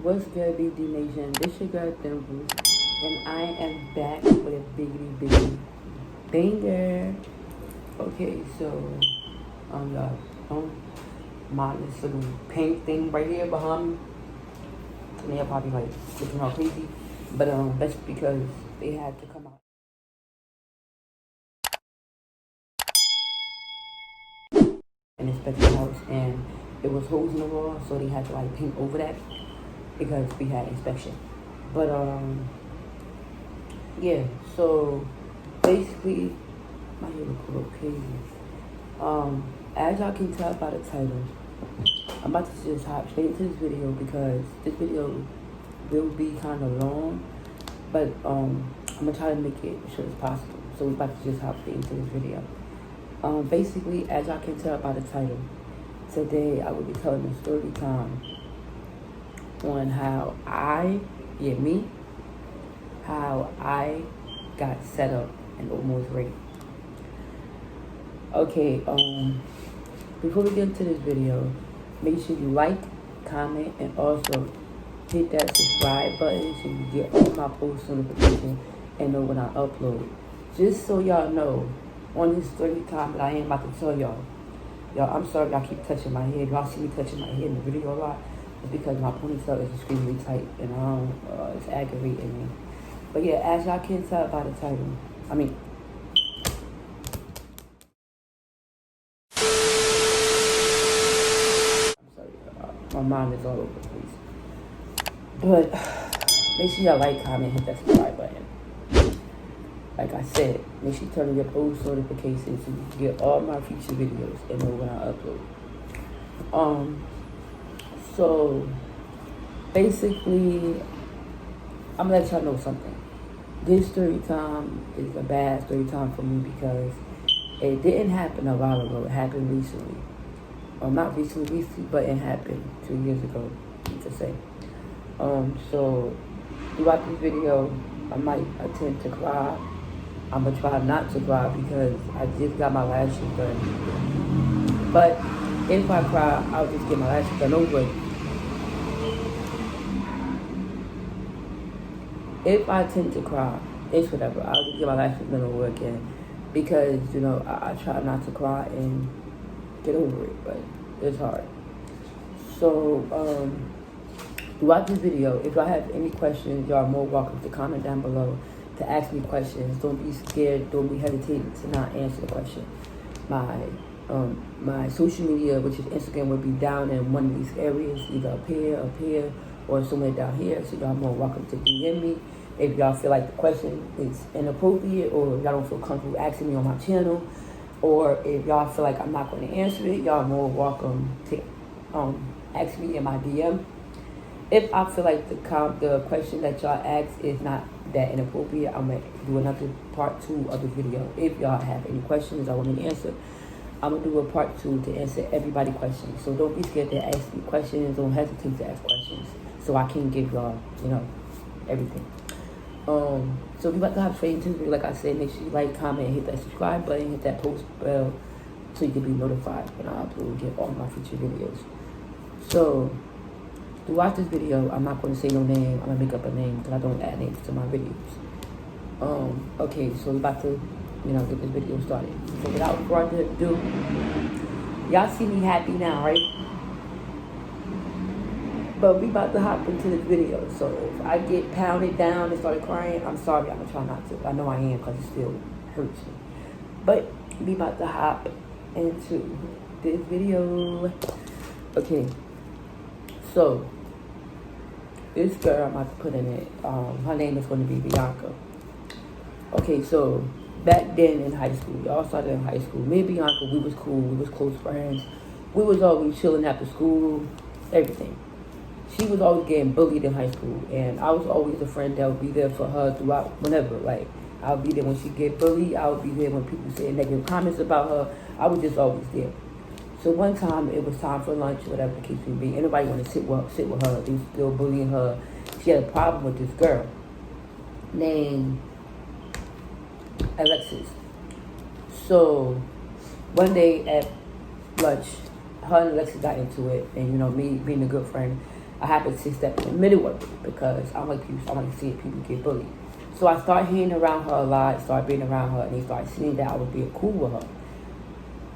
What's good, BD Nation? This your girl Thimbles, and I am back with a biggity banger. Okay, so y'all don't mind this little pink thing right here behind me. And they're probably like looking all crazy, but that's because they had to come out and inspect the house, and it was holes in the wall, so they had to like paint over that because we had inspection. But yeah, so basically, my hair look a little crazy. As y'all can tell by the title, I'm about to just hop straight into this video because this video will be kind of long, but I'm gonna try to make it as short as possible. So we're about to just hop straight into this video. Basically, as y'all can tell by the title, today I will be telling a story time on how how I got set up and almost raped. Okay, before we get into this video, make sure you like, comment, and also hit that subscribe button so you get all my post notifications and know when I upload. Just so y'all know, on this story time that I am about to tell y'all, I'm sorry I keep touching my head. Y'all see me touching my head in the video a lot. It's because my ponytail is extremely tight and it's aggravating me. But yeah, as y'all can tell by the title, I'm sorry, my mind is all over the place. But make sure y'all like, comment, hit that subscribe button. Like I said, make sure you turn on your post notifications so you can get all my future videos and know when I upload. So basically, I'm gonna let y'all know something. This story time is a bad story time for me because it didn't happen a while ago. It happened recently. Well, not recently, but it happened 2 years ago, to say. So throughout this video, I might attempt to cry. I'm gonna try not to cry because I just got my lashes done. But if I cry, I'll just get my lashes done over. If I tend to cry, it's whatever. I'll just get my lashes done over again because I try not to cry and get over it, but it's hard. So throughout this video, if y'all have any questions, y'all are more welcome to comment down below to ask me questions. Don't be scared. Don't be hesitating to not answer the question. My social media, which is Instagram, will be down in one of these areas, either up here, or somewhere down here. So y'all more welcome to DM me if y'all feel like the question is inappropriate or y'all don't feel comfortable asking me on my channel, or if y'all feel like I'm not going to answer it, y'all more welcome to ask me in my DM. If I feel like the question that y'all ask is not that inappropriate, I'm going to do another part 2 of the video. If y'all have any questions I want me to answer, I'm going to do a part 2 to answer everybody's questions. So don't be scared to ask me questions. Don't hesitate to ask questions so I can give y'all, everything. So we about to hop straight into the video. Like I said, make sure you like, comment, hit that subscribe button, hit that post bell so you can be notified when I upload and get all my future videos. So throughout this video, I'm not going to say no name. I'm going to make up a name because I don't add names to my videos. Okay, so we're about to, get this video started. So without further ado, y'all see me happy now, right? But we about to hop into this video. So if I get pounded down and start crying, I'm sorry. I'm going to try not to. I know I am because it still hurts me. But we about to hop into this video. Okay. So this girl I'm about to put in it, her name is going to be Bianca. Okay, so back then in high school, y'all started in high school. Me and Bianca, we was cool. We was close friends. We was always chilling after school, everything. She was always getting bullied in high school, and I was always a friend that would be there for her throughout, whenever. Like, I would be there when she get bullied. I would be there when people say negative comments about her. I was just always there. So one time, it was time for lunch, whatever the case may be. Anybody want to sit with her. They was still bullying her. She had a problem with this girl named Alexis. So one day at lunch, her and Alexis got into it. And, me being a good friend, I happened to step in the middle of it because I like people. I want to see people get bullied. So I started hanging around her a lot, started being around her, and they started seeing that I was being cool with her.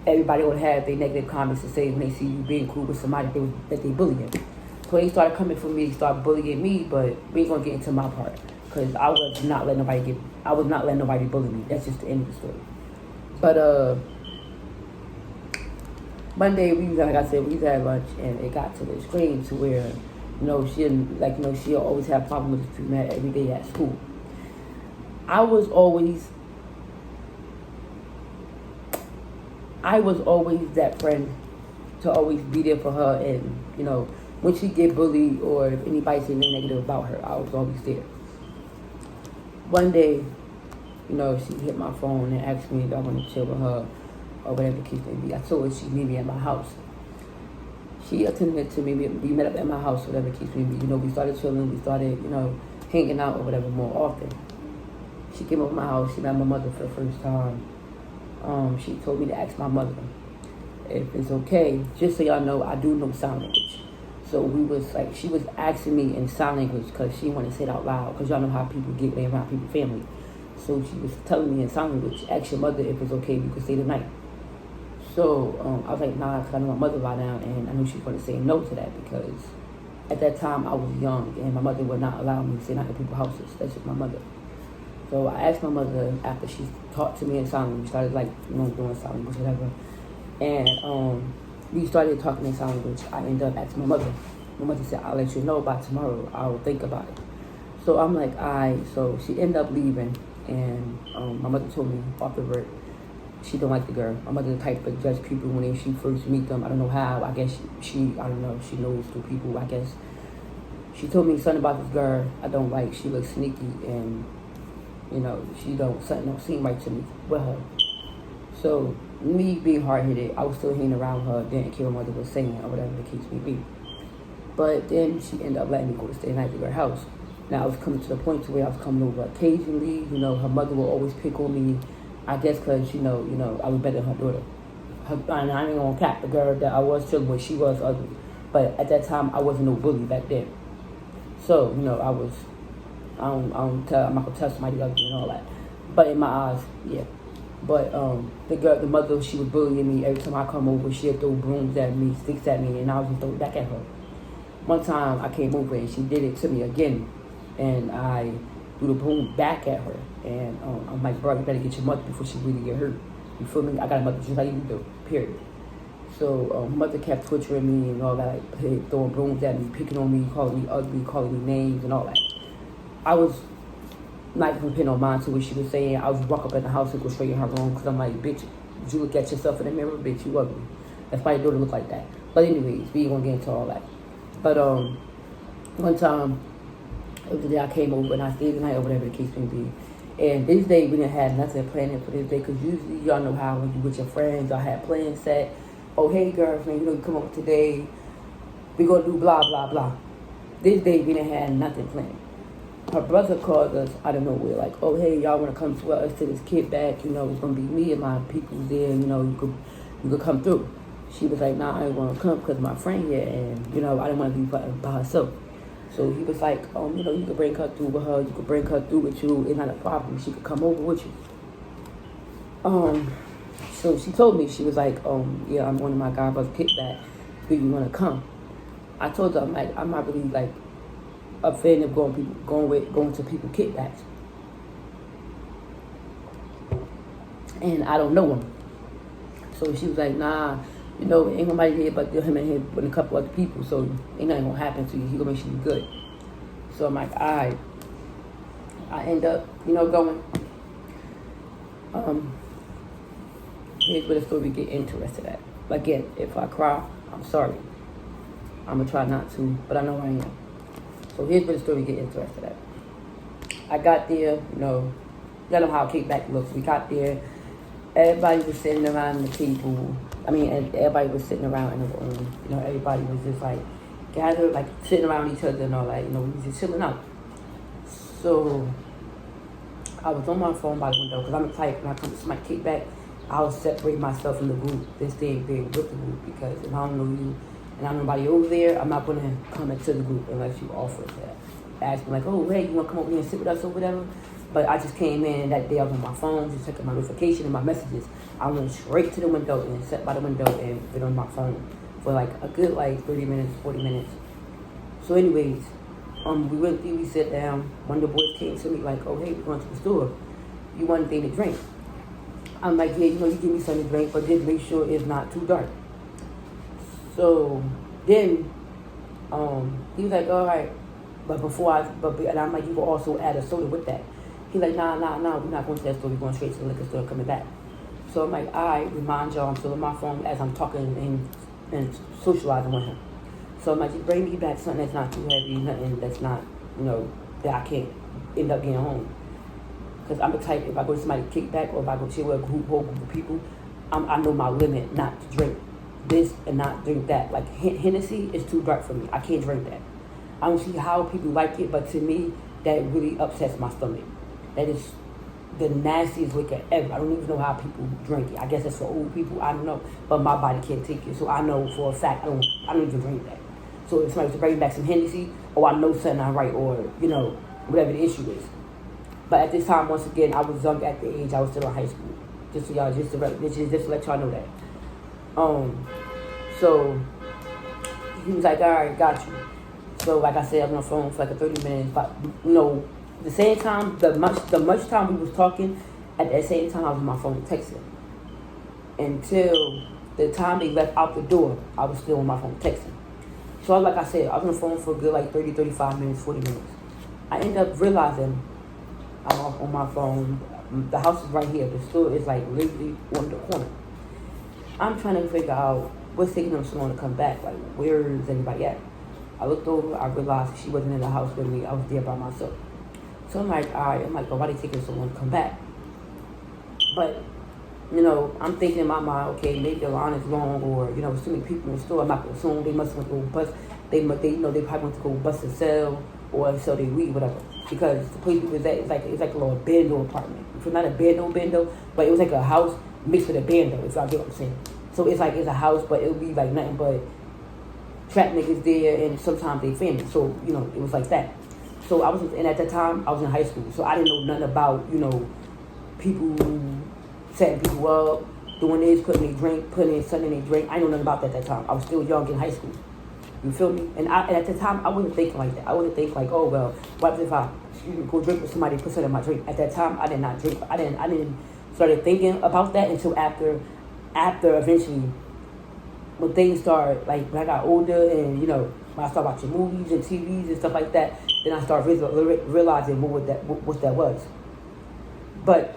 Everybody would have their negative comments to say when they see you being cool with somebody that they bullying. So they started coming for me, they started bullying me, but we ain't gonna get into my part because I was not letting nobody bully me. That's just the end of the story. But one day we had lunch, and it got to the extreme to where, she'll always have problems with me every day at school. I was always that friend to always be there for her, and when she get bullied or if anybody say anything negative about her, I was always there. One day, she hit my phone and asked me if I want to chill with her or whatever the case may be. I told her she'd meet me at my house. She attended to me. We met up at my house, whatever the case may be. We started chilling. We started, hanging out or whatever more often. She came over to my house. She met my mother for the first time. She told me to ask my mother if it's okay. Just so y'all know, I do know sign language. So she was asking me in sign language because she wanted to say it out loud. Because y'all know how people get when around people's family. So she was telling me in sign language, ask your mother if it's okay if you could stay the night. So I was like, nah, because I know my mother by now, and I knew she was going to say no to that because at that time I was young and my mother would not allow me to stay night at people's houses. That's just my mother. So I asked my mother after she talked to me in sign language, started doing sign language, whatever. And we started talking in sign language. I ended up asking my mother. My mother said, I'll let you know by tomorrow. I'll think about it. So I'm like, all right. So she ended up leaving, and my mother told me off the rip, she don't like the girl. My mother the type of judge people when she first meet them. I don't know how. I guess she I don't know. She knows the people. I guess she told me something about this girl I don't like. She looks sneaky, and something don't seem right to me with her. So me being hard-headed, I was still hanging around her, didn't care what my mother was saying or whatever the case may be. But then she ended up letting me go to stay the night at her house. Now I was coming to the point to where I was coming over occasionally. Her mother will always pick on me. I guess because I was better than her daughter. And I ain't gonna cap the girl that I was chilling with. She was ugly, but at that time I wasn't no bully back then. So I was. I'm not gonna tell somebody ugly and all that. But in my eyes, yeah. But the mother, she was bullying me every time I come over. She'd throw brooms at me, sticks at me, and I was just throwing back at her. One time I came over and she did it to me again, and I threw the broom back at her. And I'm like, bro, you better get your mother before she really get hurt. You feel me? I got a mother just like you do, period. So mother kept torturing me and all that, like, throwing brooms at me, picking on me, calling me ugly, calling me names and all that. I was not even paying no mind to what she was saying. I was walk up in the house and go straight in her room because I'm like, bitch, did you look at yourself in the mirror? Bitch, you ugly. That's why your daughter look like that. But anyways, we ain't gonna get into all that. But one time, it was the day I came over and I stayed the night or whatever the case may be. And this day, we didn't have nothing planned for this day because usually y'all know how when you with your friends, y'all have plans set. Oh, hey, girlfriend, you come over today. We gonna do blah, blah, blah. This day, we didn't have nothing planned. Her brother called us out of nowhere, like, oh, hey, y'all want to come to us to this kickback? It's going to be me and my people there, you could come through. She was like, nah, I ain't want to come because my friend here, and, I didn't want to be by herself. So he was like, you could bring her through with her, you could bring her through with you, it's not a problem. She could come over with you. So she told me, she was like, yeah, I'm one of my god brothers kickback. Do you want to come? I told her, I'm not really, a fan of going to people kickbacks. And I don't know him. So she was like, nah, ain't nobody here but him and him with a couple other people, so ain't nothing gonna happen to you. He gonna make sure you good. So I'm like, all right. I end up, going. Here's where the story get interested at. Again, if I cry, I'm sorry. I'm gonna try not to, but I know I am. So here's where the story get interested at. I got there, y'all know how kickback looks. We got there, everybody was sitting around the table. And everybody was sitting around in the room. Everybody was just gathered, sitting around each other and all that. We was just chilling out. So I was on my phone by the window because I'm the type when I come to my kickback, I'll separate myself from the group. This thing being with the group because if I don't know you and I'm nobody over there, I'm not gonna come into the group unless you offer that. Ask me like, oh hey, you wanna come over here and sit with us or whatever? But I just came in that day, I was on my phone, just checking my notification and my messages. I went straight to the window and sat by the window and been on my phone for like a good like 30 minutes, 40 minutes. So anyways, we went through, we sat down. One of the boys came to me like, oh hey, we're going to the store. You want anything to drink? I'm like, yeah, you know, you give me something to drink, but just make sure it's not too dark. So then he was like, all right, and I'm like, you will also add a soda with that. He's like, nah, we're not going to that store, we're going straight to the liquor store, coming back. So I'm like, all right, remind y'all, I'm still on my phone as I'm talking and socializing with him. So I'm like, just bring me back something that's not too heavy, nothing that's not, you know, that I can't end up getting home. Because I'm the type, if I go to somebody kickback or if I go chill with a whole group of people, I know my limit not to drink this and not drink that. Like Hennessy is too dark for me. I can't drink that. I don't see how people like it, but to me, that really upsets my stomach. That is the nastiest liquor ever. I don't even know how people drink it. I guess it's for old people. I don't know, but my body can't take it. So I know for a fact I don't even drink that. So if somebody's bringing back some Hennessy, or I know something I'm right, or you know whatever the issue is. But at this time, once again, I was young at the age. I was still in high school. Just so y'all, just to let y'all know that. So he was like, all right, got you. So like I said, I was on the phone for like a 30 minutes, but you know, the same time, the much time we was talking, at that same time I was on my phone texting. Until the time they left out the door, I was still on my phone texting. So like I said, I was on the phone for a good like 30, 35 minutes, 40 minutes. I ended up realizing I'm on my phone. The house is right here. The store is like literally on the corner. I'm trying to figure out what's taking them so long to come back. Like, where is anybody at? I looked over. I realized she wasn't in the house with me. I was there by myself. So I'm like, all right. I'm like, oh, why they taking so long to come back? But, you know, I'm thinking in my mind, okay, maybe the line is long, or you know, there's too many people in the store. I'm not gonna assume they must want to go bust. They you know, they probably want to go bust and sell or sell their weed, whatever. Because the place we was at, it's like a little bando apartment. It's not a bando, but it was like a house mixed with a bando, if y'all get what I'm saying. So it's like it's a house, but it'll be like nothing but trap niggas there, and sometimes they family. So you know, it was like that. So and at that time I was in high school, so I didn't know nothing about, you know, people setting people up, doing this, putting in something in their drink. I didn't know nothing about that at that time. I was still young in high school. You feel me? And at the time, I wasn't thinking like that. I wasn't think like, oh well, what if I go drink with somebody, put something in my drink? At that time, I did not drink. I didn't started thinking about that until after eventually, when things started, like when I got older, and you know, when I started watching movies and TVs and stuff like that, then I started realizing what that was. But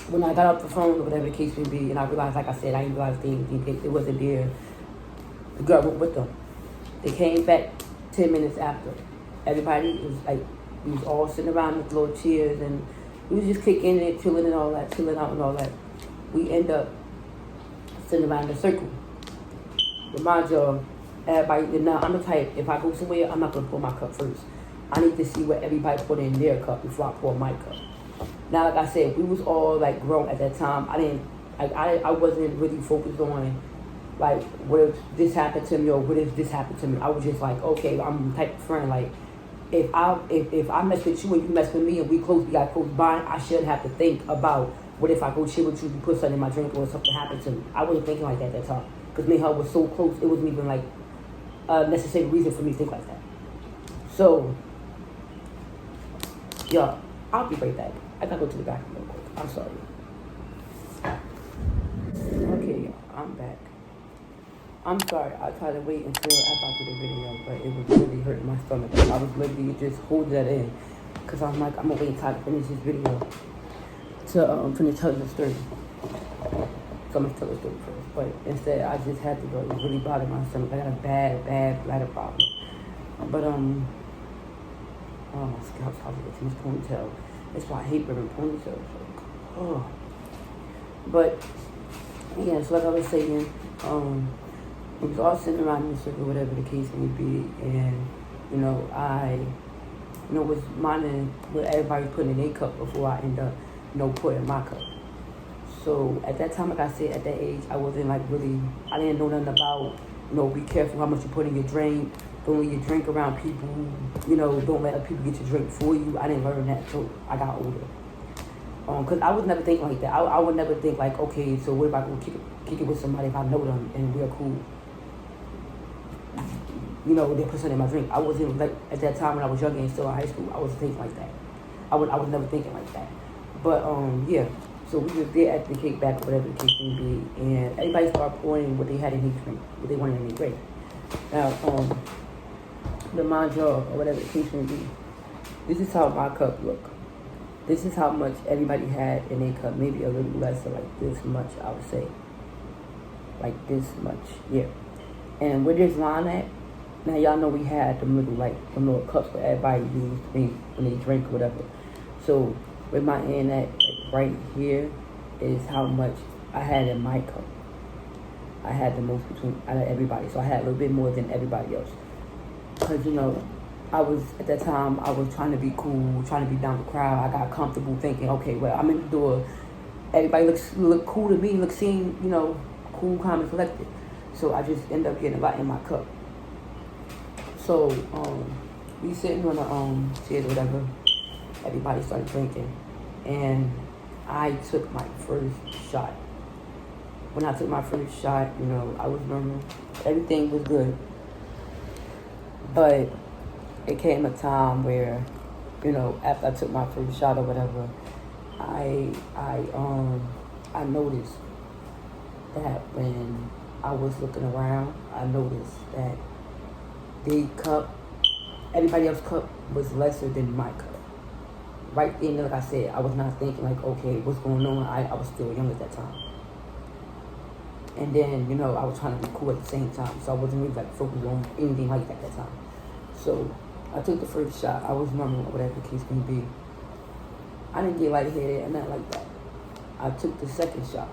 when I got off the phone or whatever the case may be, and I realized, like I said, I didn't realize they wasn't there. The girl went with them. They came back 10 minutes after. Everybody was like, we was all sitting around with little chairs, and we was just kicking it, chilling and all that, chilling out and all that. We end up sitting around in a circle. Remind y'all, everybody, now I'm the type, if I go somewhere, I'm not going to pour my cup first. I need to see what everybody put in their cup before I pour my cup. Now, like I said, we was all like grown at that time. I wasn't really focused on like, what if this happened to me, or what if this happened to me. I was just like, okay, I'm the type of friend, like, if I mess with you and you mess with me and we got close by, I shouldn't have to think about what if I go chill with you, you put something in my drink, or something happened to me. I wasn't thinking like that at that time, because me and her was so close, it wasn't even like a necessary reason for me to think like that. So, y'all, I'll be right back. I gotta go to the bathroom real quick. I'm sorry. Okay, y'all, I'm back. I'm sorry, I tried to wait until after I did the video, but it was really hurting my stomach. I was literally just holding that in, because I'm like, I'm gonna wait until I finish this video to finish telling the story. So I'm gonna tell the story first, but instead I just had to go. It was really bothering my stomach. I got a bad bladder problem. But oh my scalp's probably got too much ponytail. That's why I hate wearing ponytails. Oh. But yeah, so like I was saying, we was all sitting around in a circle, whatever the case may be, and you know, I was minding what everybody put in their cup before I end up, putting in my cup. So at that time, like I said, at that age, I wasn't like really, I didn't know nothing about, be careful how much you put in your drink. Don't let your drink around people. Don't let other people get your drink for you. I didn't learn that till I got older. Cause I was never thinking like that. I would never think like, okay, so what if I go kick it with somebody if I know them and we're cool? They put something in my drink. I wasn't like at that time when I was younger and still in high school. I wasn't thinking like that. I was never thinking like that. But yeah. So we was there at the kickback or whatever the case may be, and everybody started pouring what they had in their drink, what they wanted in their drink. Now, the manjar or whatever the case may be, this is how my cup look. This is how much everybody had in their cup, maybe a little less, so like this much, I would say. Like this much, yeah. And where this line at, now y'all know we had them little cups where everybody used when they drink or whatever. So with my hand at right here is how much I had in my cup. I had the most out of everybody, so I had a little bit more than everybody else. Because, I was, at that time, I was trying to be cool, trying to be down the crowd. I got comfortable thinking, okay, well, I'm in the door. Everybody look cool to me, cool, calm, and collected. So I just ended up getting a lot in my cup. So, we sitting on the chairs or whatever. Everybody started drinking. And I took my first shot. When I took my first shot, I was normal. Everything was good. But it came a time where, after I took my first shot or whatever, I noticed that when I was looking around, I noticed that everybody else's cup was lesser than my cup. Right then, like I said, I was not thinking like, okay, what's going on? I was still young at that time. And then, I was trying to be cool at the same time. So I wasn't really like focused on anything like that at that time. So I took the first shot. I was normal, whatever the case may be. I didn't get lightheaded and nothing like that. I took the second shot.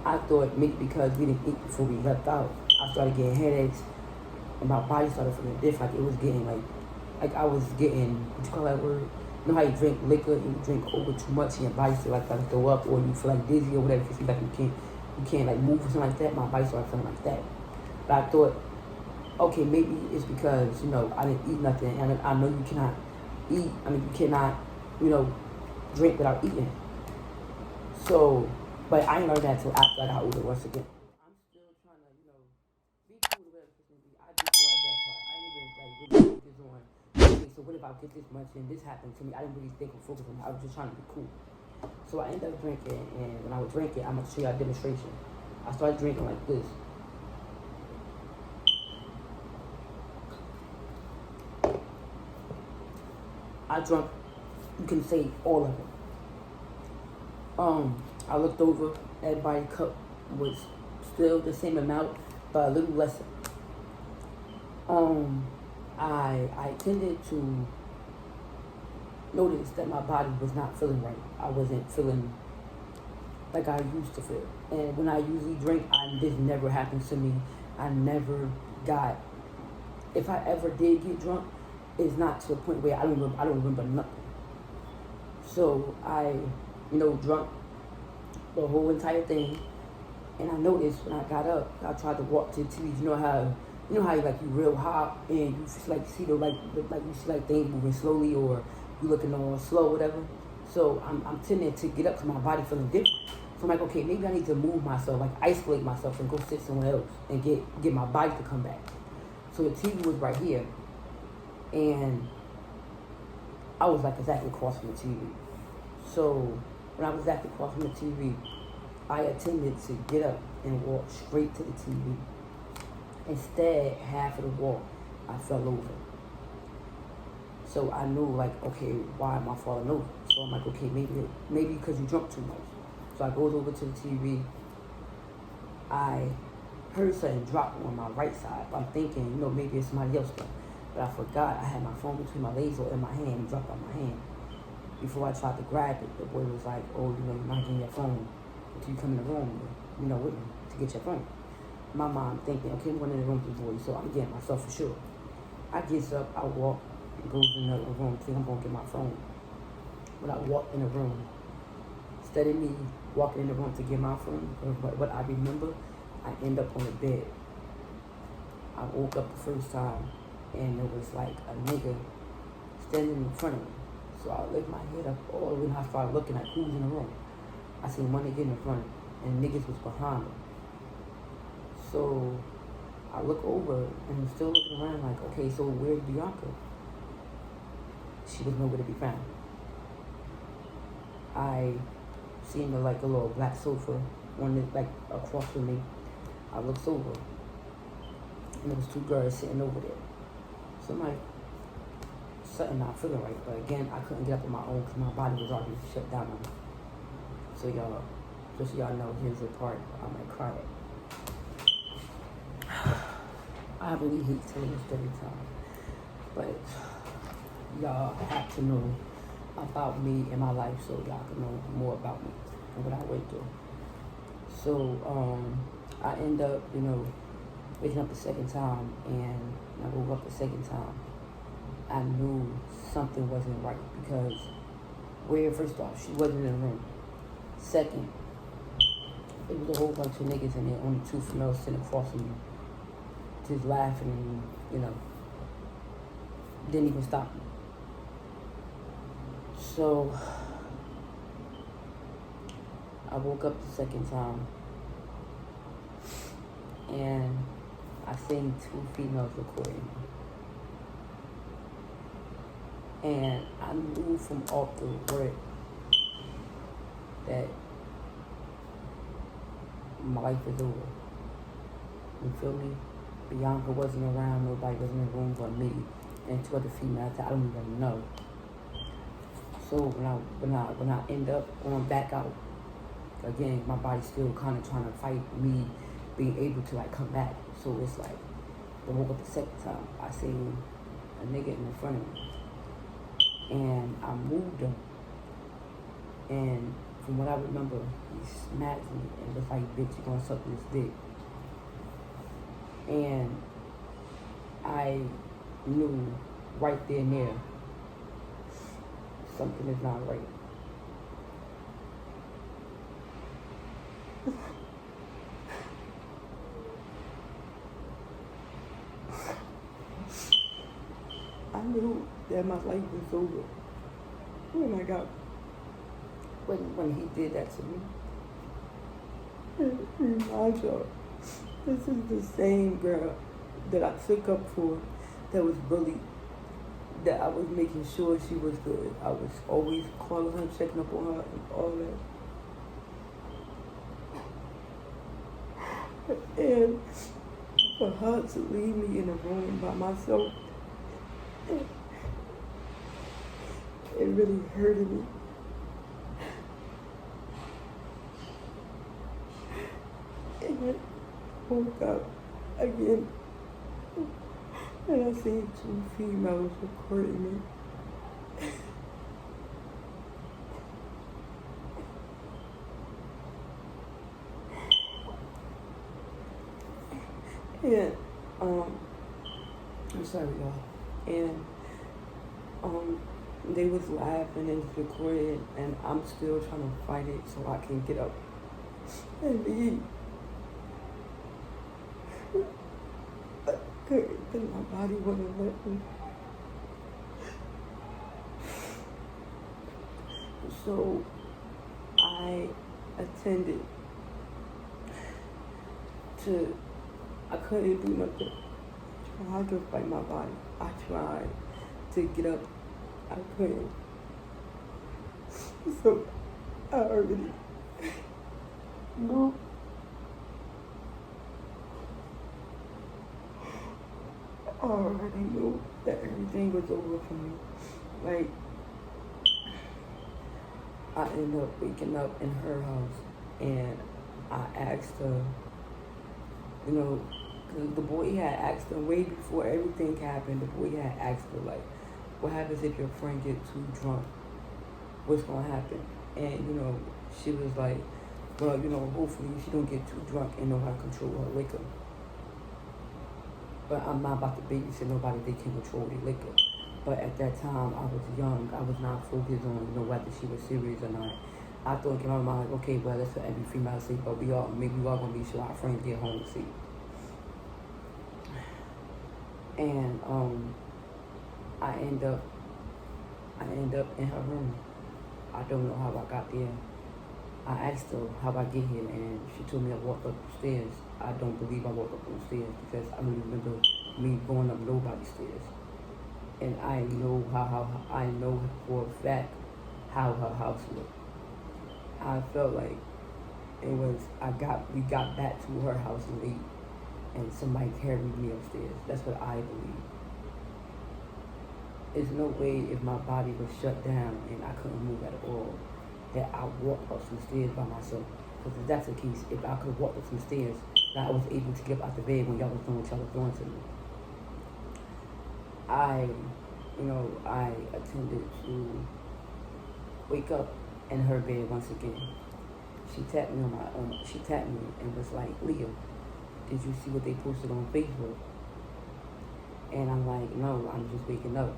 I thought maybe because we didn't eat before we left out, I started getting headaches and my body started feeling different. Like it was getting like I was getting, what you call that word? You know how you drink liquor and you drink over too much and your body still like throw up, or you feel like dizzy or whatever, you feel like you can't like move or something like that. My body started feeling like that. But I thought, okay, maybe it's because, I didn't eat nothing, and I know you cannot eat, you cannot, drink without eating. So, but I didn't learn that until after I got older once again. I'm still trying to, be cool with whatever it's going to be. I disregard that part. I didn't even, really focus on, okay, so what if I get this much and this happened to me? I didn't really think or focus on it. I was just trying to be cool. So I ended up drinking, and when I was drinking, I'm going to show you a demonstration. I started drinking like this. I drank, you can say all of it. I looked over, everybody's cup was still the same amount, but a little less. I tended to notice that my body was not feeling right. I wasn't feeling like I used to feel. And when I usually drink, this never happens to me. I never got, if I ever did get drunk, it's not to a point where I don't remember nothing. So I, drunk the whole entire thing, and I noticed when I got up, I tried to walk to the TV. You know how you real hot and you see see things moving slowly, or you looking all slow, whatever. So I'm tending to get up because my body feeling different. So I'm like, okay, maybe I need to move myself, like isolate myself and go sit somewhere else and get my body to come back. So the TV was right here, and I was like exactly across from the TV. So when I was exactly across from the TV, I attempted to get up and walk straight to the TV. Instead, half of the walk, I fell over. So I knew, like, okay, why am I falling over? So I'm like, okay, maybe because you drunk too much. So I goes over to the TV. I heard something drop on my right side. I'm thinking, maybe it's somebody else there. But I forgot I had my phone between my legs or in my hand. It dropped out my hand. Before I tried to grab it, the boy was like, oh, you're not getting your phone until you come in the room, with me to get your phone. My mom thinking, okay, I'm going in the room with the boy, so I'm getting myself for sure. I gets up, I walk, and goes in the room, think I'm going to get my phone. When I walked in the room, instead of me walking in the room to get my phone. But what I remember, I end up on the bed. I woke up the first time, and it was like a nigga standing in front of me. So I lift my head up all the way, and I started looking at who's in the room. I seen one nigga in the front, and niggas was behind me. So I look over, and I'm still looking around like, okay, so where's Bianca? She was nowhere to be found. I seen like a little black sofa on it, like across from me. I looked over, and there was two girls sitting over there. So I'm like, something not feeling right. But again, I couldn't get up on my own because my body was already shut down on me. So y'all, just so y'all know, here's the part I might cry at. I really hate telling this story time, but y'all have to know about me and my life so y'all can know more about me and what I went through. So I end up, waking up the second time, and when I woke up the second time, I knew something wasn't right because first off, she wasn't in the room. Second, it was a whole bunch of niggas and there, only two females sitting across from me, just laughing and, didn't even stop me. So I woke up the second time, and I seen two females recording me. And I knew from off the rip that my life is over. You feel me? Bianca wasn't around, nobody was in the room but me and two other females that I don't even know. So when I end up going back out, again, my body's still kind of trying to fight me being able to like come back. So it's like, I woke up the second time, I seen a nigga in front of me, and I moved him, and from what I remember, he smacked me and was like, bitch, you gonna suck this dick. And I knew right there and there, something is not right. I knew that my life was over when he did that to me. Remind y'all, this is the same girl that I took up for, that was bullied, that I was making sure she was good. I was always calling her, checking up on her, and all that. And for her to leave me in a room by myself, it really hurted me. And I woke up again, and I seen two females recording me. And I'm sorry, y'all. And they was laughing and recording, and I'm still trying to fight it so I can get up and leave. I couldn't, but my body wouldn't let me. So I attended to, I couldn't do nothing. I tried to fight my body. I tried to get up. I couldn't. So I already knew. I already knew that everything was over for me. Like, I ended up waking up in her house, and I asked her, cause the boy had asked her way before everything happened. The boy had asked her, like, what happens if your friend gets too drunk? What's gonna happen? And she was like, well, hopefully she don't get too drunk and know how to control her liquor. But I'm not about to babysit nobody that can control their liquor. But at that time, I was young. I was not focused on whether she was serious or not. I thought in my mind, like, okay, well, that's for every female sleep, but maybe we all gonna be sure our friends get home to sleep. And I end up in her room. I don't know how I got there. I asked her how I get here, and she told me I walked up the stairs. I don't believe I walked up the stairs because I don't remember me going up nobody's stairs. And I know I know for a fact how her house looked. I felt like we got back to her house late, and somebody carried me upstairs. That's what I believe. There's no way if my body was shut down and I couldn't move at all that I walked up some stairs by myself. Because if that's the case, if I could walk up some stairs, that I was able to get out the bed when y'all was doing what y'all was doing to me. I attempted to wake up in her bed once again. She tapped me and was like, Leah, did you see what they posted on Facebook? And I'm like, no, I'm just waking up.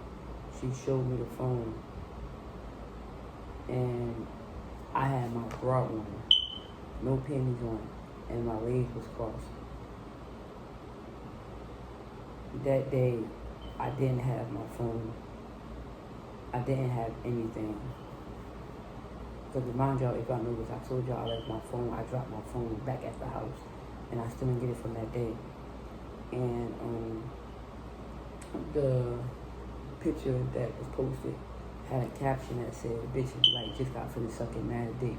She showed me the phone, and I had my bra on, no panties on, and my legs was crossed. That day, I didn't have my phone. I didn't have anything. Because remind y'all, if y'all notice, I told y'all I left my phone. I dropped my phone back at the house, and I still didn't get it from that day. And the picture that was posted had a caption that said, "Bitch, like just got finished sucking mad dick."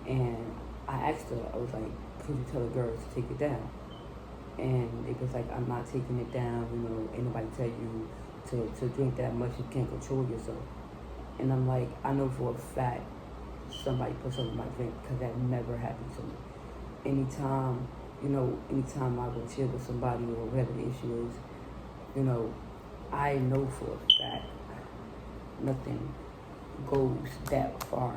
And I asked her, I was like, "Could you tell the girls to take it down?" And it was like, "I'm not taking it down. Ain't nobody tell you to drink that much. You can't control yourself." And I'm like, I know for a fact somebody put something in my drink because that never happened to me. Anytime I would chill with somebody or whatever the issue is, I know for a fact nothing goes that far.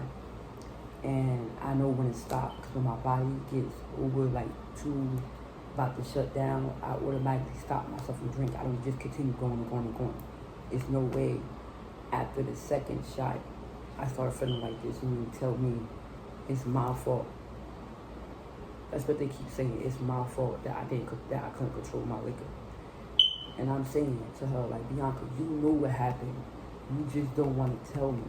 And I know when it stops, because when my body gets over like too about to shut down, I automatically stop myself from drinking. I don't just continue going and going and going. There's no way. After the second shot, I started feeling like this, and you tell me it's my fault. That's what they keep saying. It's my fault that I couldn't control my liquor. And I'm saying it to her like, Bianca, you know what happened. You just don't want to tell me.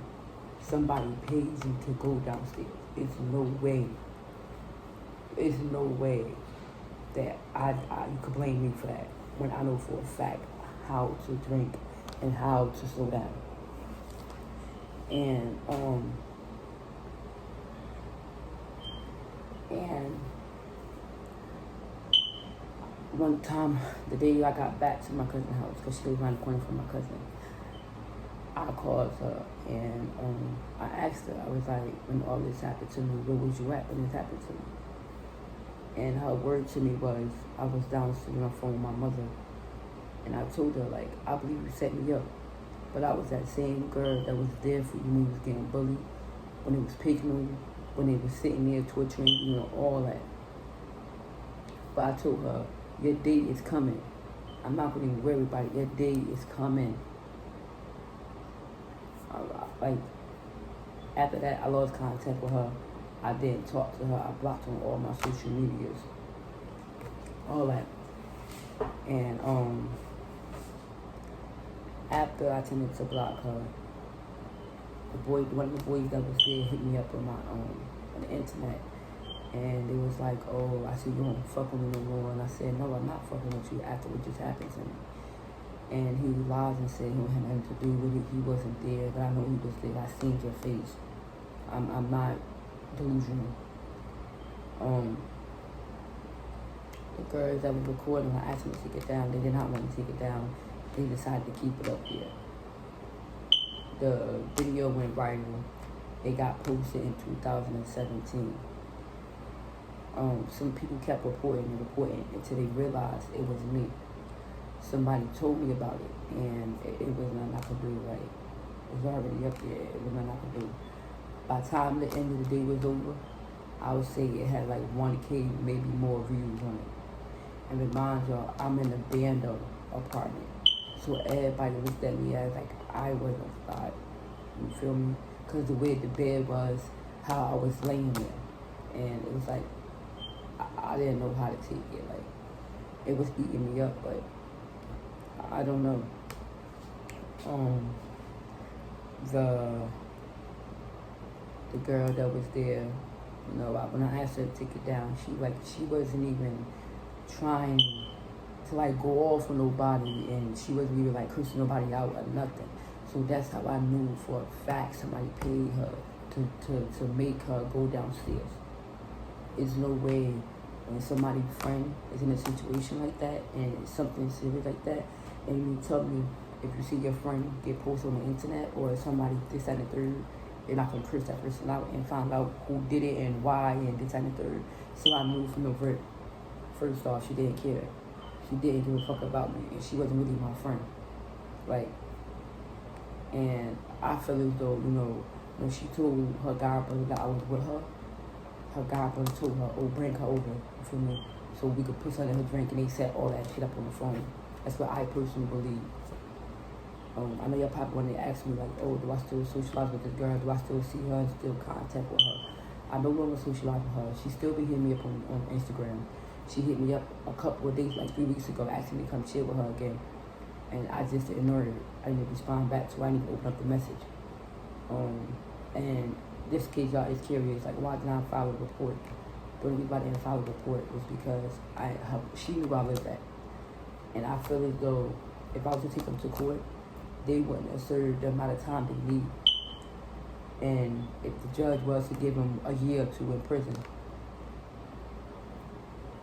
Somebody pays you to go downstairs. It's no way that you could blame me for that when I know for a fact how to drink and how to slow down. And one time, the day I got back to my cousin's house, because she lives around the corner from my cousin, I called her and I asked her, I was like, when all this happened to me, where was you at when this happened to me? And her word to me was, I was downstairs on the phone with my mother, and I told her, like, I believe you set me up. But I was that same girl that was there for you when you was getting bullied, when it was picking on you, when they was sitting there torturing you, all that. But I told her, your day is coming. I'm not going to even worry about it. Your day is coming. Like, after that, I lost contact with her. I didn't talk to her. I blocked her on all my social medias. All that. And, after I tended to block her, one of the boys that was there hit me up on the internet, and it was like, "Oh, I see you don't fuck with me no more." And I said, "No, I'm not fucking with you after what just happened to me." And he lied and said he don't have nothing to do with it. He wasn't there, but I know he was there. I seen your face. I'm not delusional. The girls that were recording, I asked them to take it down. They did not want to take it down. They decided to keep it up here. The video went viral. It got posted in 2017. Some people kept reporting until they realized it was me. Somebody told me about it, and it was nothing I could do. Right? It was already up there. It was nothing I could do. By the time the end of the day was over, I would say it had like 1K, maybe more views on it. And remind y'all, I'm in a bando apartment. So everybody looked at me as like I was a thought. You feel me? Because the way the bed was, how I was laying there. And it was like, I didn't know how to take it. Like, it was eating me up, but I don't know. The girl that was there, when I asked her to take it down, she wasn't even trying to like go off on nobody, and she wasn't even like cursing nobody out or nothing. So that's how I knew for a fact somebody paid her to make her go downstairs. There's no way when somebody's friend is in a situation like that and it's something serious like that, and you tell me if you see your friend get posted on the internet or somebody this and the third, you're not gonna curse that person out and find out who did it and why and this and the third. So I knew from the very first off she didn't care. She didn't give a fuck about me, and she wasn't really my friend. Like, and I feel as though, when she told her godbrother that I was with her, her godbrother told her, oh, bring her over for me so we could put something in her drink, and they set all that shit up on the phone. That's what I personally believe. I know y'all probably want to ask me, like, oh, do I still socialize with this girl? Do I still see her and still contact with her? I no longer socialize with her. She still be hitting me up on Instagram. She hit me up a couple of days, like 3 weeks ago, asking me to come chill with her again. And I just ignored it. I didn't respond back, so I didn't even open up the message. And this case, y'all, is curious. Like, why did I file a report? The only reason why I didn't file a report was because she knew where I lived at. And I feel as though if I was to take them to court, they wouldn't have served the amount of time they need. And if the judge was to give them a year or two in prison,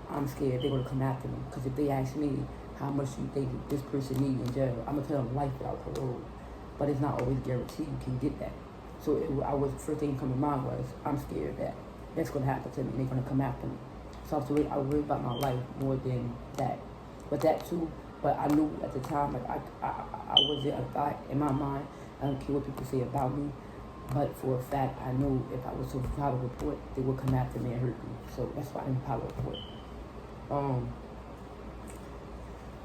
I'm scared they're going to come after me. Because if they ask me how much you think this person needs in jail, I'm going to tell them life without parole. But it's not always guaranteed you can get that. So first thing come to mind was, I'm scared that that's going to happen to me and they're going to come after me. So I was worried about my life more than that. But that too, but I knew at the time, like I wasn't a thought in my mind. I don't care what people say about me. But for a fact, I knew if I was to file a report, they would come after me and hurt me. So that's why I didn't file a report.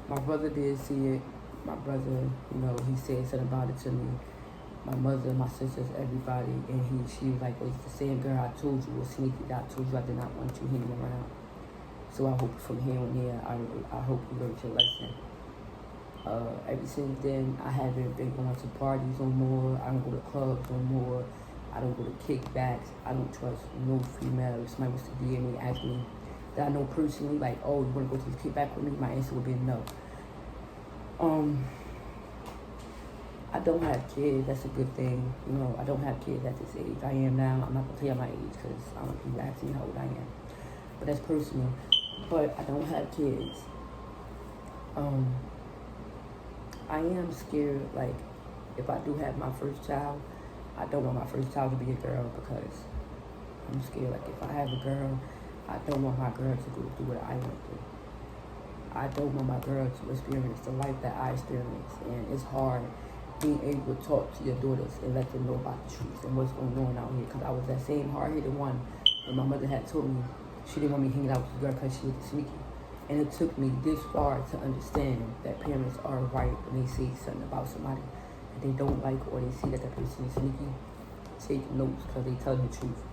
My brother did see it. My brother, he said something about it to me. My mother, my sisters, everybody, and she was like, well, it's the same girl I told you was sneaky. I told you I did not want you hanging around. So I hope from here on here, I hope you learned your lesson. Ever since then, I haven't been going to parties no more. I don't go to clubs no more. I don't go to kickbacks. I don't trust no female. If somebody was to DM me, ask me that I know personally, like, oh, you want to go to this kickback with me? My answer would be no. I don't have kids. That's a good thing. I don't have kids at this age. I am now. I'm not going to tell you my age because I don't want people asking how old I am. But that's personal. But I don't have kids. I am scared, like, if I do have my first child, I don't want my first child to be a girl because I'm scared. Like, if I have a girl, I don't want my girl to go through what I went through. I don't want my girl to experience the life that I experienced. And it's hard being able to talk to your daughters and let them know about the truth and what's going on out here. Because I was that same hard-headed one when my mother had told me she didn't want me hanging out with this girl because she was sneaky. And it took me this far to understand that parents are right when they say something about somebody that they don't like or they see that the person is sneaky. Take notes because they tell the truth.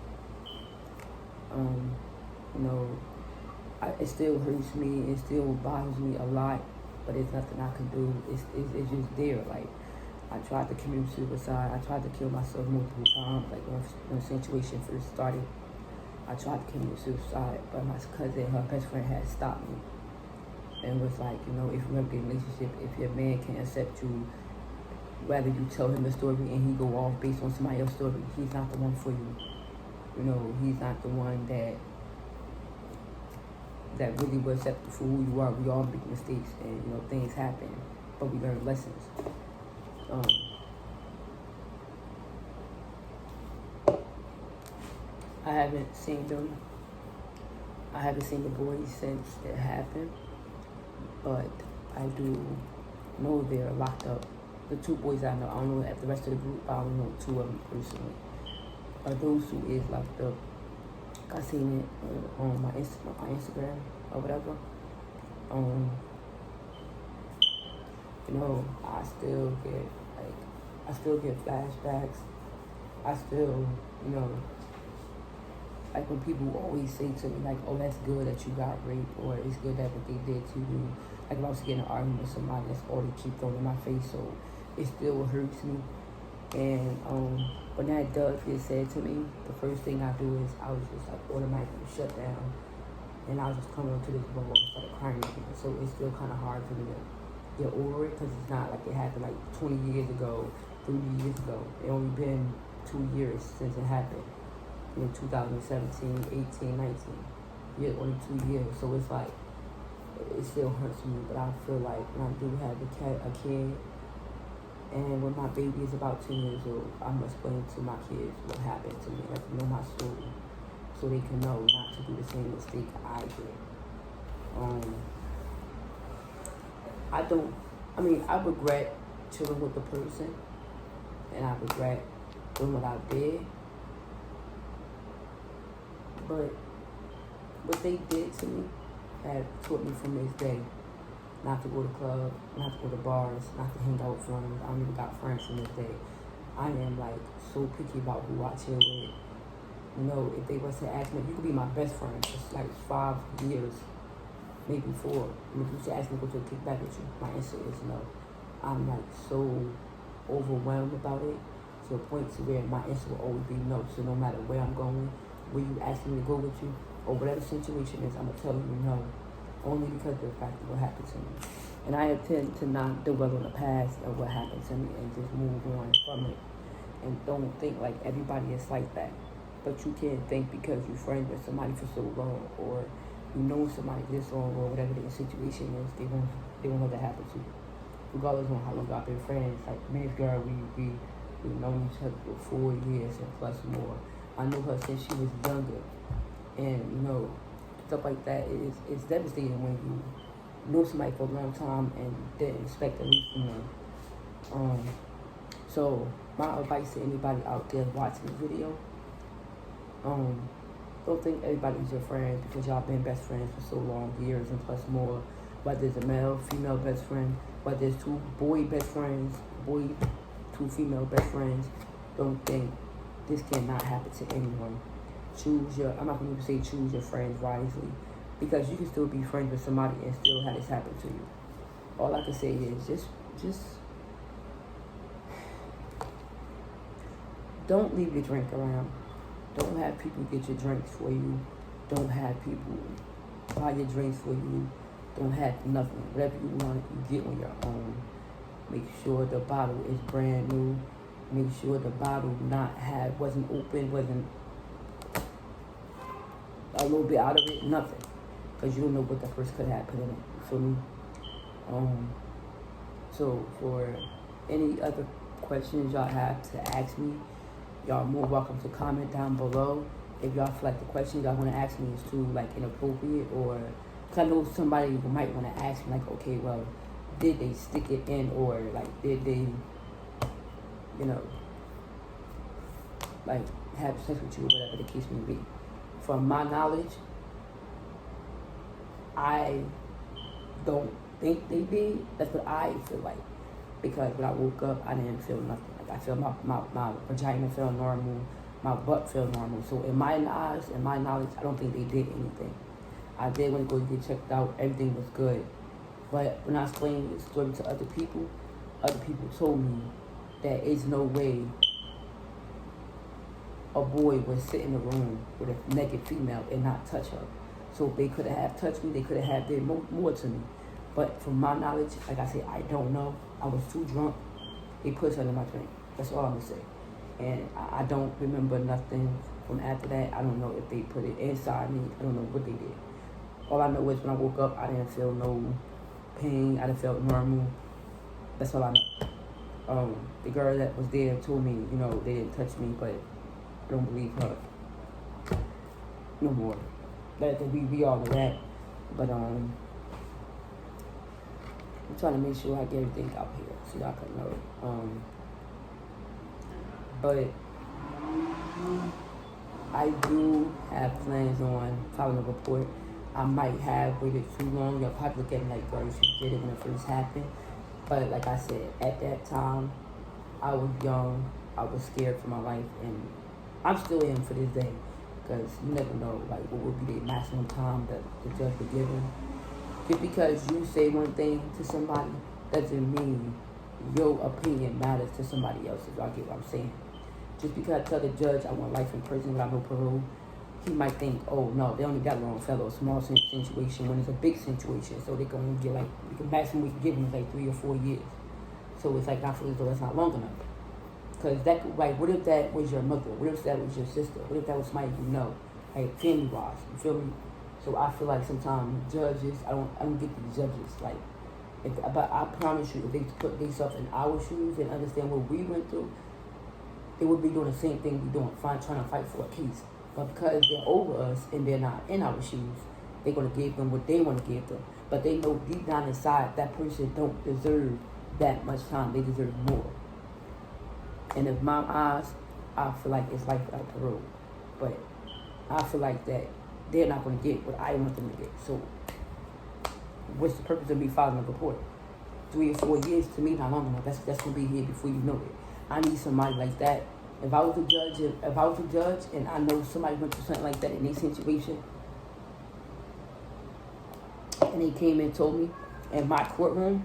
It still hurts me. It still bothers me a lot, but there's nothing I can do. It's just there. Like, I tried to commit suicide. I tried to kill myself multiple times. Like when the situation first started, I tried to commit suicide, but my cousin, her best friend, had stopped me and was like, if you have a good relationship, if your man can't accept you, whether you tell him the story and he go off based on somebody else's story, he's not the one for you. He's not the one that really will accept you for who you are. We all make mistakes and, things happen, but we learn lessons. I haven't seen them. I haven't seen the boys since it happened, but I do know they're locked up. The two boys I know, I don't know the rest of the group, I don't know two of them personally. But those two is locked up. I seen it on my Instagram or whatever. I still get flashbacks. I still, like when people always say to me, like, oh, that's good that you got raped, or it's good that what they did to you. Like if I was getting an argument with somebody, that's all they keep throwing in my face, so it still hurts me. And when that does get said to me, the first thing I do is I was just like automatically shut down, and I was just coming up to this wall and started crying again. So it's still kind of hard for me to get over it, because it's not like it happened like 20 years ago, 30 years ago. It only been 2 years since it happened in 2017, 18, 19. Yeah, only 2 years. So it's like, it still hurts me, but I feel like when I do have a kid, and when my baby is about 10 years old, I'm explaining to my kids what happened to me, let them know my story, so they can know not to do the same mistake I did. I regret chilling with the person, and I regret doing what I did, but what they did to me had taught me from this day not to go to clubs, not to go to bars, not to hang out with friends. I don't even got friends from this day. I am like so picky about who I chill with. You know, if they was to ask me, you could be my best friend for like 5 years, maybe 4. And if you should ask me to go to a kickback with you, my answer is no. I'm like so overwhelmed about it, to a point to where my answer will always be no. So no matter where I'm going, where you ask me to go with you, or whatever situation is, I'm gonna tell you no, only because of the fact of what happened to me. And I intend to not dwell on the past of what happened to me and just move on from it. And don't think like everybody is like that. But you can't think because you're friends with somebody for so long, or you know somebody this long, or whatever the situation is, they won't let that happen to you. Regardless of how long I've been friends. Like me and this girl, we known each other for 4 years and plus more. I knew her since she was younger. And you know, stuff like that is devastating when you know somebody for a long time and didn't expect a least from them. So my advice to anybody out there watching the video, don't think everybody's your friend because y'all been best friends for so long, years and plus more. Whether it's a male, female best friend, whether it's 2 boy best friends, 2 female best friends, don't think this cannot happen to anyone. I'm not going to say choose your friends wisely, because you can still be friends with somebody and still have this happen to you. All I can say is just don't leave your drink around. Don't have people get your drinks for you. Don't have people buy your drinks for you. Don't have nothing. Whatever you want, you get on your own. Make sure the bottle is brand new. Make sure the bottle wasn't open, wasn't a little bit out of it, nothing. Because you don't know what the first could have put in it. You feel me? So for any other questions y'all have to ask me, y'all more welcome to comment down below. If y'all feel like the questions y'all want to ask me is too like inappropriate, or because I know somebody who might want to ask me like, okay, well, did they stick it in, or like did they, you know, like have sex with you, or whatever the case may be. From my knowledge, I don't think they did. That's what I feel like. Because when I woke up, I didn't feel nothing. Like I feel my vagina felt normal, my butt felt normal. So in my eyes, in my knowledge, I don't think they did anything. I did want to go get checked out. Everything was good. But when I explained the story to other people told me that there's no way a boy would sit in a room with a naked female and not touch her. So they could have touched me, they could have did more to me. But from my knowledge, like I said, I don't know. I was too drunk. They put something in my drink. That's all I'm going to say. And I don't remember nothing from after that. I don't know if they put it inside me. I don't know what they did. All I know is when I woke up, I didn't feel no pain. I didn't feel normal. That's all I know. The girl that was there told me, you know, they didn't touch me, but I don't believe her no more. That we all know that. But I'm trying to make sure I get everything out here so y'all can know. But I do have plans on filing a report. I might have waited too long. You'll probably look at me like, girl, you should get it when it first happened. But like I said, at that time, I was young. I was scared for my life, and I'm still in for this day. because you never know like what would be the maximum time that the judge would give him. Just because you say one thing to somebody doesn't mean your opinion matters to somebody else, if y'all get what I'm saying. Just because I tell the judge I want life in prison without no parole, he might think, oh no, they only got long fellow, small situation when it's a big situation, so they can only get like, the maximum we can give them is like 3 or 4 years. So it's like, I feel as though that's not long enough. Because that could, like, what if that was your mother? What if that was your sister? What if that was somebody you know? Like, family-wise, you feel me? So I feel like sometimes judges, I don't get the judges. Like, but I promise you, if they put themselves in our shoes and understand what we went through, they would be doing the same thing we doing, trying to fight for a case. But because they're over us and they're not in our shoes, they're going to give them what they want to give them. But they know deep down inside that person don't deserve that much time. They deserve more. And in my eyes, I feel like it's life without parole. But I feel like that they're not going to get what I want them to get. So what's the purpose of me filing a report? 3 or 4 years, to me, not long enough. That's going to be here before you know it. I need somebody like that. If I was a judge and I know somebody went through something like that in their situation, and they came and told me in my courtroom,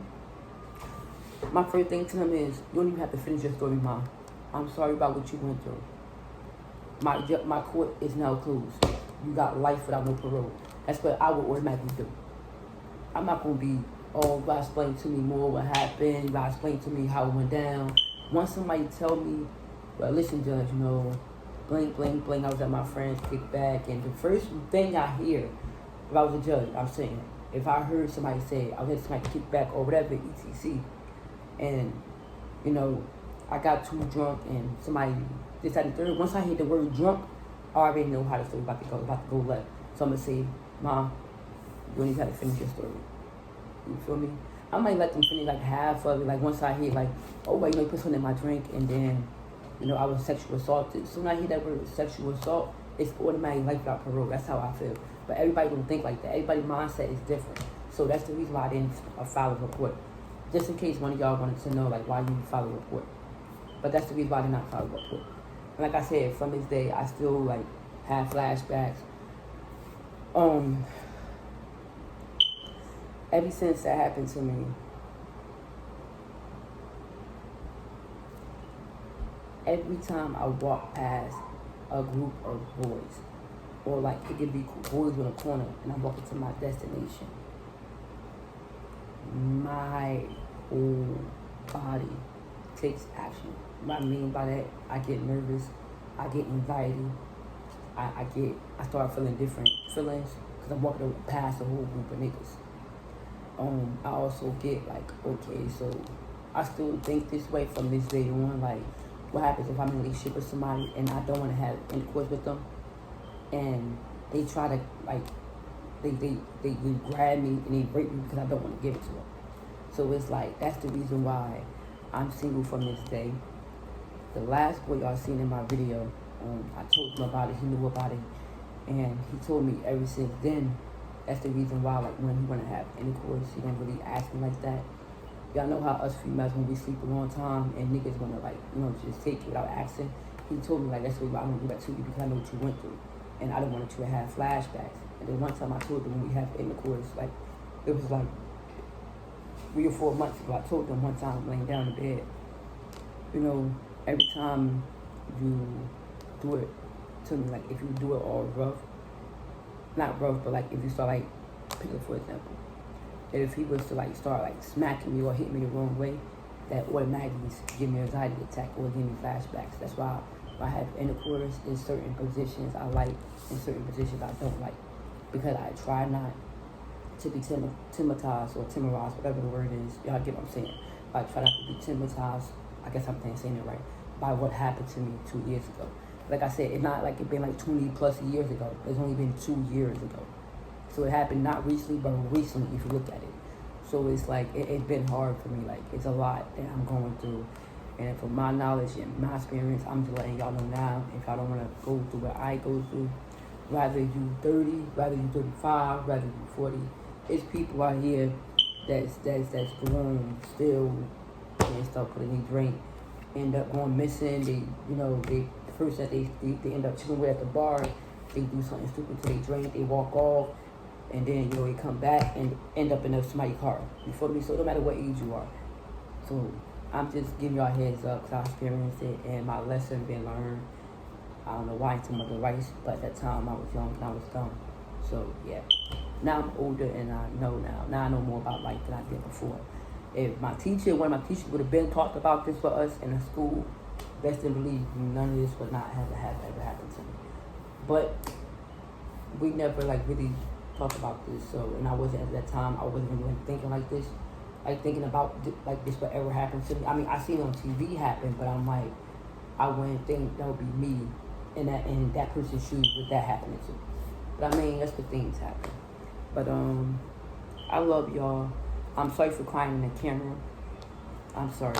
my first thing to them is, you don't even have to finish your story, Mom. I'm sorry about what you went through. My court is now closed. You got life without no parole. That's what I would automatically do. I'm not going to be, oh, you got to explain to me more what happened. You got to explain to me how it went down. Once somebody tell me, well, listen, Judge, you know, blank, blank, blank, I was at my friend's kickback, and the first thing I hear, if I was a judge, I'm saying, if I heard somebody say, I was at somebody kickback or whatever, etc., and, you know, I got too drunk and somebody this, that, and third, once I hear the word drunk, I already know how the story about to go left. So I'm going to say, Mom, you don't even have to finish your story. You feel me? I might let them finish like half of it. Like once I hear like, oh, well, you know, you put something in my drink and then, you know, I was sexually assaulted. So when I hear that word sexual assault, it's automatically life without parole. That's how I feel. But everybody don't think like that. Everybody's mindset is different. So that's the reason why I didn't file a report. Just in case one of y'all wanted to know like why you file a report. But that's the reason why I did not file a report. And like I said, from this day, I still like have flashbacks. Ever since that happened to me, every time I walk past a group of boys, or like it could be boys in a corner, and I'm walking to my destination, my whole body takes action. What I mean by that, I get nervous, I get anxiety, I start feeling different feelings because I'm walking past a whole group of niggas. I also get like, okay, so I still think this way from this day on. Like, what happens if I'm in a relationship with somebody and I don't want to have intercourse with them, and they try to like, they grab me and they rape me because I don't want to give it to them. So it's like, that's the reason why I'm single from this day. The last boy y'all seen in my video, I told him about it, he knew about it, and he told me ever since then, that's the reason why, like, when he want to have intercourse, he don't really ask me like that. Y'all know how us females, when we sleep a long time, and niggas want to, like, you know, just take it without asking. He told me, like, that's the reason why I don't do that to you, because I know what you went through. And I don't want you to have flashbacks. And then one time I told him when we have intercourse, like, it was like 3 or 4 months ago, I told them one time, laying down in bed, you know, every time you do it to me, like, if you do it all rough, not rough, but like if you start like, pick up for example, if he was to like start like smacking me or hit me the wrong way, that automatically give me an anxiety attack or give me flashbacks. That's why I have intercourse in certain positions I like, in certain positions I don't like, because I try not to be timidized or timorized, whatever the word is. Y'all get what I'm saying? I try not to be timidized, I guess I'm saying it right, by what happened to me 2 years ago. Like I said, it's not like it's been like 20 plus years ago. It's only been 2 years ago. So it happened not recently, but recently if you look at it. So it's like, it's been hard for me. Like, it's a lot that I'm going through. And from my knowledge and my experience, I'm just letting y'all know now, if y'all don't want to go through what I go through, rather you 30, rather you 35, rather you 40, it's people out here that's grown still and stuff, putting in drink, end up going missing. They, you know, the person that they end up chilling with at the bar they do something stupid till they drink, they walk off, and then, you know, they come back and end up in somebody's car. You feel me? So no matter what age you are. So I'm just giving y'all a heads up because I experienced it and my lesson been learned. I don't know why it's too much advice, but at that time I was young and I was dumb. So yeah. Now I'm older and I know now. Now I know more about life than I did before. If one of my teachers would have been talked about this for us in the school, best to believe none of this would not have ever happened to me. But we never like really talked about this. So, and I wasn't at that time. I wasn't really thinking like this, like thinking about like this would ever happen to me. I mean, I seen it on TV happen, but I'm like, I wouldn't think that would be me in that person's shoes with that happening to. But I mean, that's what things happen. But I love y'all. I'm sorry for crying in the camera. I'm sorry.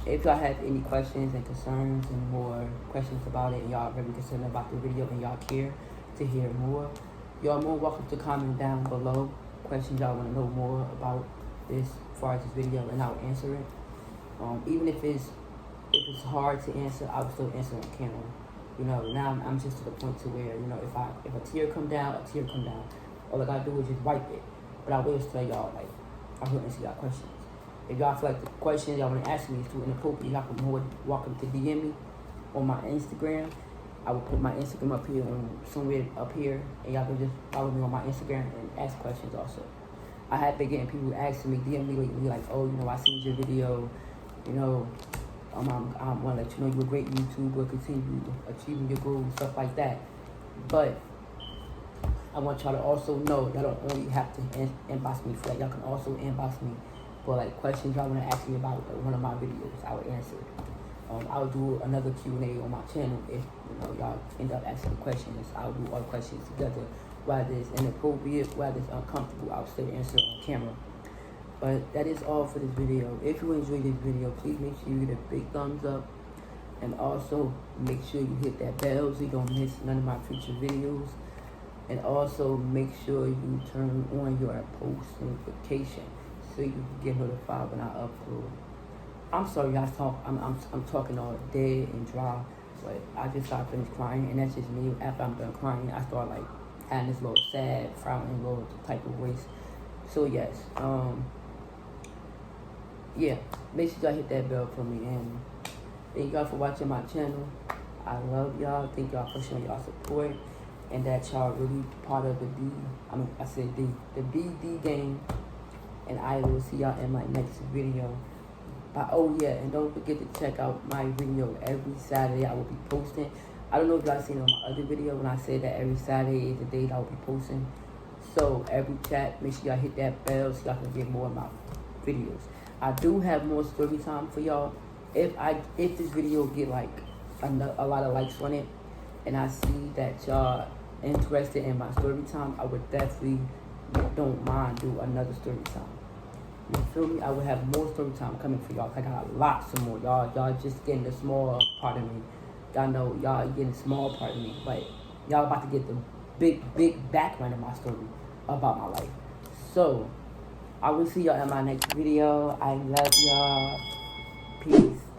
If y'all have any questions and concerns and more questions about it, and y'all really concerned about the video and y'all care to hear more, y'all more welcome to comment down below questions y'all want to know more about this as far as this video, and I'll answer it. Even if it's hard to answer, I'll still answer on camera. You know, now I'm just to the point to where, you know, if a tear come down, a tear come down. All I gotta do is just wipe it. But I will tell y'all, like, I will answer y'all questions. If y'all feel like the questions y'all want to ask me is too inappropriate, y'all can more welcome to DM me on my Instagram. I will put my Instagram up here, somewhere up here, and y'all can just follow me on my Instagram and ask questions also. I have been getting people asking me, DM me lately, like, oh, you know, I seen your video, you know, I want to let you know you're a great YouTuber, continue achieving your goals and stuff like that. But I want y'all to also know y'all don't only have to inbox me for that. Y'all can also inbox me for like questions y'all want to ask me about one of my videos. I will answer it. I will do another Q&A on my channel if, you know, y'all end up asking questions. I'll do all the questions together. Whether it's inappropriate, whether it's uncomfortable, I'll still answer it on camera. But that is all for this video. If you enjoyed this video, please make sure you get a big thumbs up. And also make sure you hit that bell so you don't miss none of my future videos. And also make sure you turn on your post notification so you can get notified when I upload. I'm sorry, I'm talking all dead and dry, but I just started finished crying, and that's just me. After I'm done crying, I start like having this little sad, frowning little type of voice. So yes, yeah, make sure y'all hit that bell for me, and thank y'all for watching my channel. I love y'all. Thank y'all for showing y'all support, and that y'all really part of the BD game. And I will see y'all in my next video. But oh yeah, and don't forget to check out my video every Saturday. I will be posting. I don't know if y'all seen on my other video when I said that every Saturday is the date I will be posting. So every chat, make sure y'all hit that bell so y'all can get more of my videos. I do have more story time for y'all. If this video get like a lot of likes on it, and I see that y'all interested in my story time, I would definitely don't mind do another story time. You feel me? I will have more story time coming for y'all. I got lots of more. Y'all just getting the small part of me. Y'all know y'all getting a small part of me, but y'all about to get the big background of my story about my life. So I will see y'all in my next video. I love y'all. Peace.